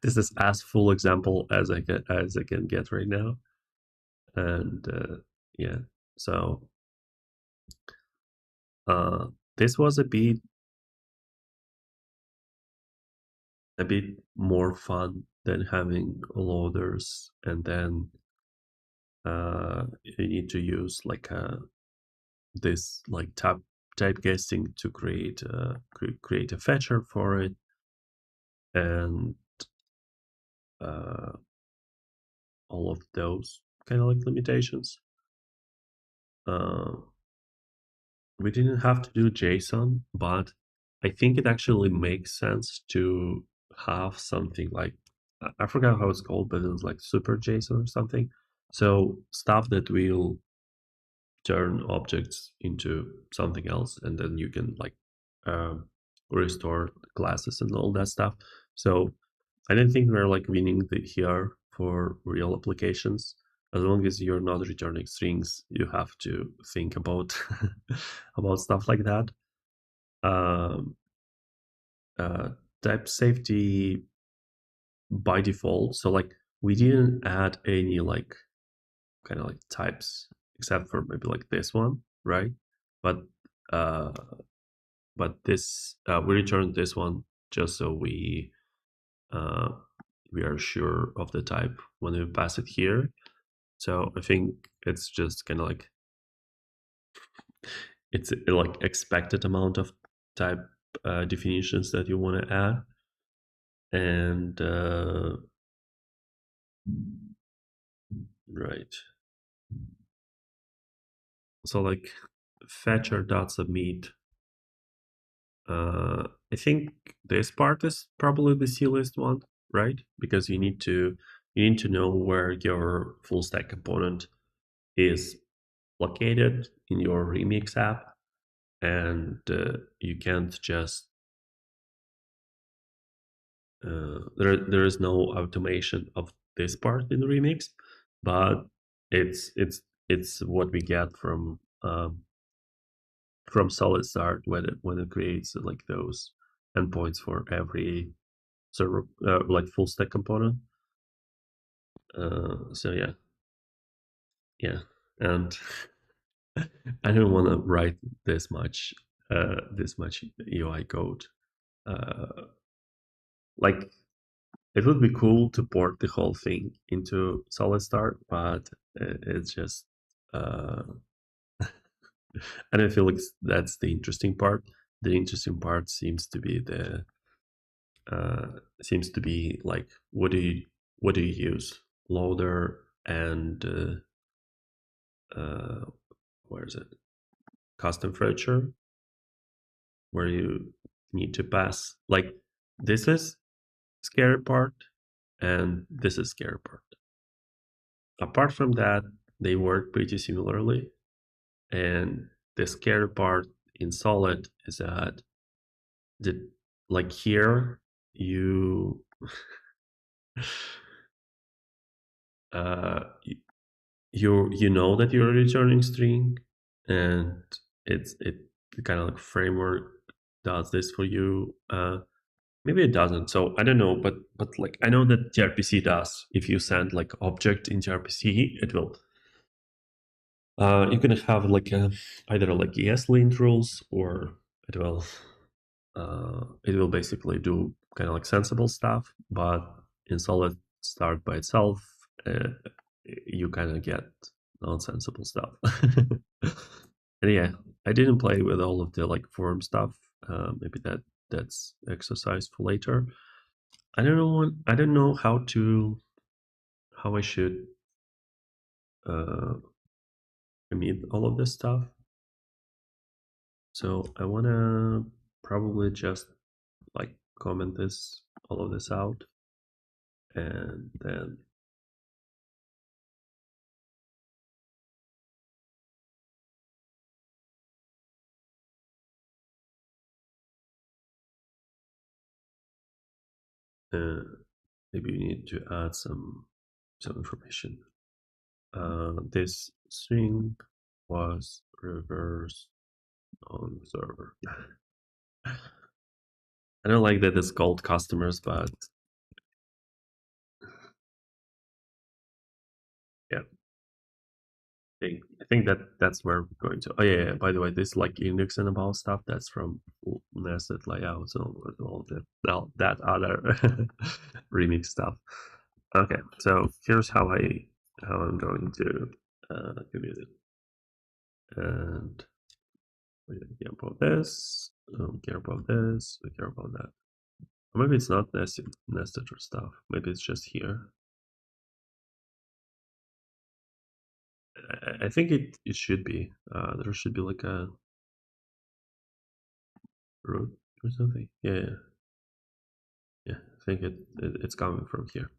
Speaker 1: this is as full example as I can get right now, and yeah. So this was a bit more fun than having loaders, and then you need to use like this like type casting to create a fetcher for it, and all of those kind of like limitations. We didn't have to do JSON, but I think it actually makes sense to have something like, I forgot how it's called, but it was like super JSON or something. So stuff that will turn objects into something else, and then you can like um, restore classes and all that stuff. So I don't think we're like winning here for real applications. As long as you're not returning strings, you have to think about about stuff like that. Um, uh, Type safety by default. So like we didn't add any like kind of like types except for maybe like this one, right? But uh, this we returned this one just so uh, we are sure of the type when we pass it here. So I think it's just kind of like it's like expected amount of type definitions that you want to add, and right. So like fetcher dot submit. I think this part is probably the silliest one, right? Because you need to know where your full stack component is located in your Remix app, and you can't just there is no automation of this part in Remix, but it's what we get from SolidStart when it creates like those endpoints for every server like full stack component. So yeah, and I don't want to write this much UI code. Uh, like it would be cool to port the whole thing into SolidStart, but it's just I don't feel like that's the interesting part. The interesting part uh, seems to be like what do you use? Loader and where is it? Custom furniture, where you need to pass like this is scary part and this is scary part. Apart from that, they work pretty similarly. And the scary part in Solid is that the like here you uh you know that you're returning string, and it kind of like framework does this for you. Maybe it doesn't, so I don't know, but like I know that gRPC does. If you send like object in gRPC, it will you're gonna have like either like ESLint rules, or it will basically do kind of like sensible stuff. But in SolidStart by itself, you kind of get nonsensical stuff. And yeah, I didn't play with all of the like form stuff. Maybe that's exercise for later. I don't know. I don't know how I should uh, commit all of this stuff. So I wanna probably just like comment all of this out, and then maybe we need to add some information. This string was reversed on server. I don't like that it's called customers, but yeah, I think that's where we're going to. Oh yeah. By the way, this like index and about stuff that's from nested layouts and all that other remix stuff. Okay, so here's how I'm going to commute it, and we don't care about this. We don't care about this. We care about that. Or maybe it's not nested or stuff. Maybe it's just here. I think it should be. There should be like a root or something. Yeah. I think it's coming from here.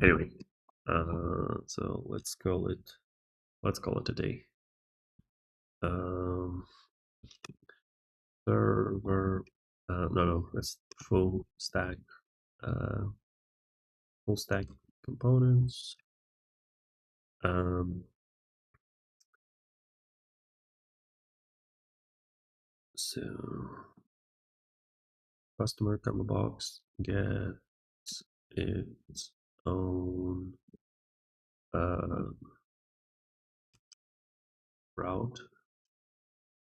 Speaker 1: Anyway, so let's call it a day. Server. No, that's full stack components. So customer combo box gets its own route.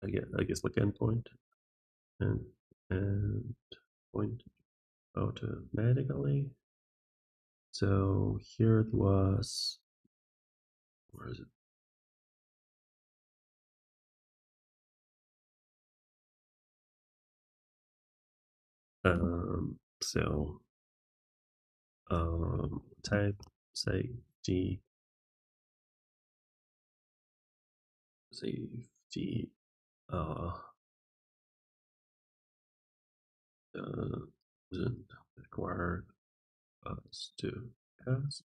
Speaker 1: I guess like endpoint and point automatically. So here it was. Where is it? So type safety doesn't require us to cast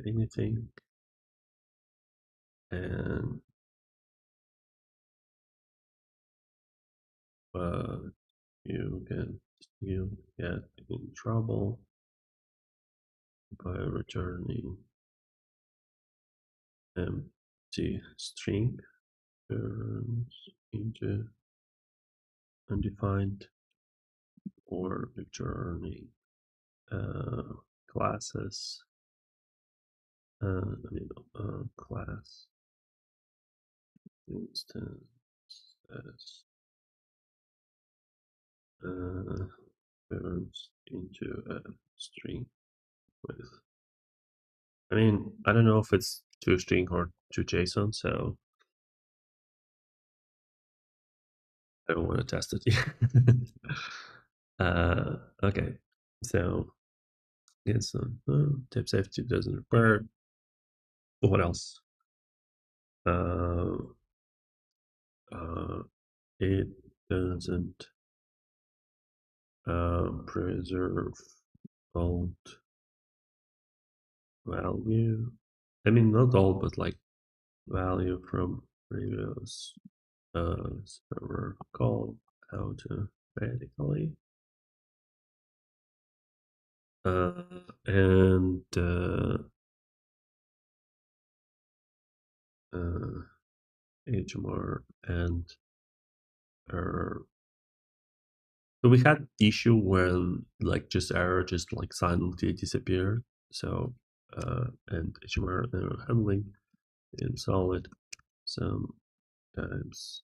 Speaker 1: anything, and you can still get in trouble by returning empty string turns into undefined, or returning classes. Class instance turns into a string with. I mean, I don't know if it's to string or to JSON, so I don't want to test it yet. Okay, so it's type safety doesn't require. What else? It doesn't preserve old value. I mean, not all, but like value from previous server call automatically. And HMR and error. So we had issue when like just error just like silently disappeared. So and HMR error handling in solid sometimes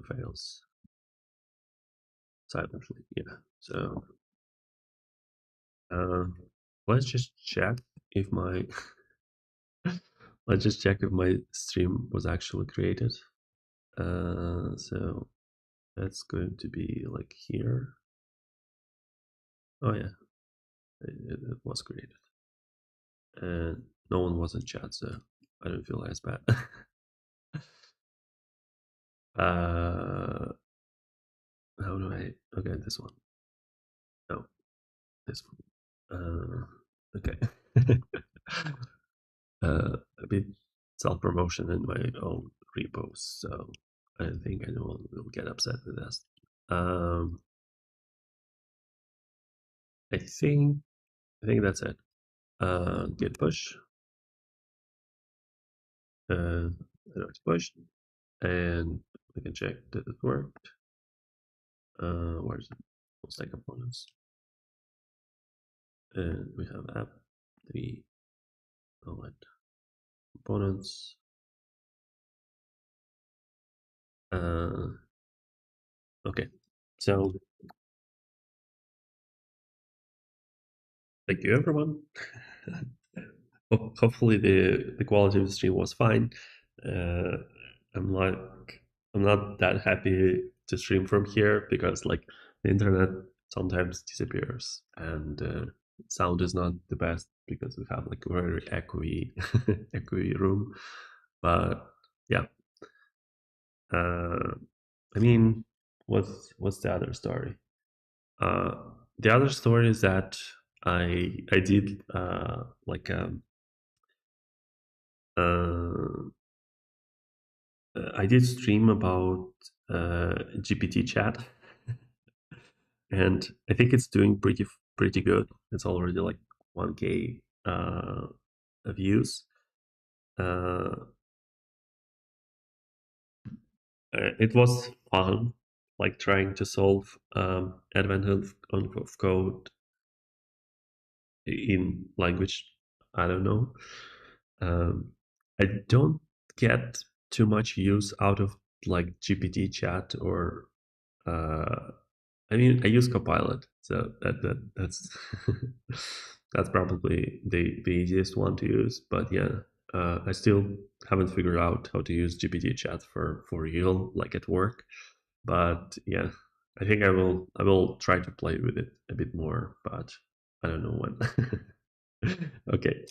Speaker 1: fails silently. Yeah. So let's just check if my let's just check if my stream was actually created. So that's going to be like here. Oh yeah, it was created, and no one was in chat, so I don't feel as bad. How do I? Okay, this one. No, this one. Okay. A bit self promotion in my own repos, so I don't think anyone will get upset with this. I think that's it. Git push. It's pushed, and we can check that it worked. Where's it? Looks like components, and we have app 3 components. Okay, so thank you everyone. Hopefully the quality of the stream was fine. I'm not that happy to stream from here because like the internet sometimes disappears, and sound is not the best because we have like a very echoey echoey room. But yeah, uh, I mean, what's the other story? Uh, the other story is that I did like uh, I did stream about GPT chat, and I think it's doing pretty good. It's already like 1K views. Uh, it was fun, like trying to solve advent of code in language I don't know. Um, I don't get too much use out of like GPT chat or I mean I use Copilot, so that's that's probably the easiest one to use. But yeah, I still haven't figured out how to use GPT chat for real, like at work. But yeah, I think I will try to play with it a bit more, but I don't know when. Okay.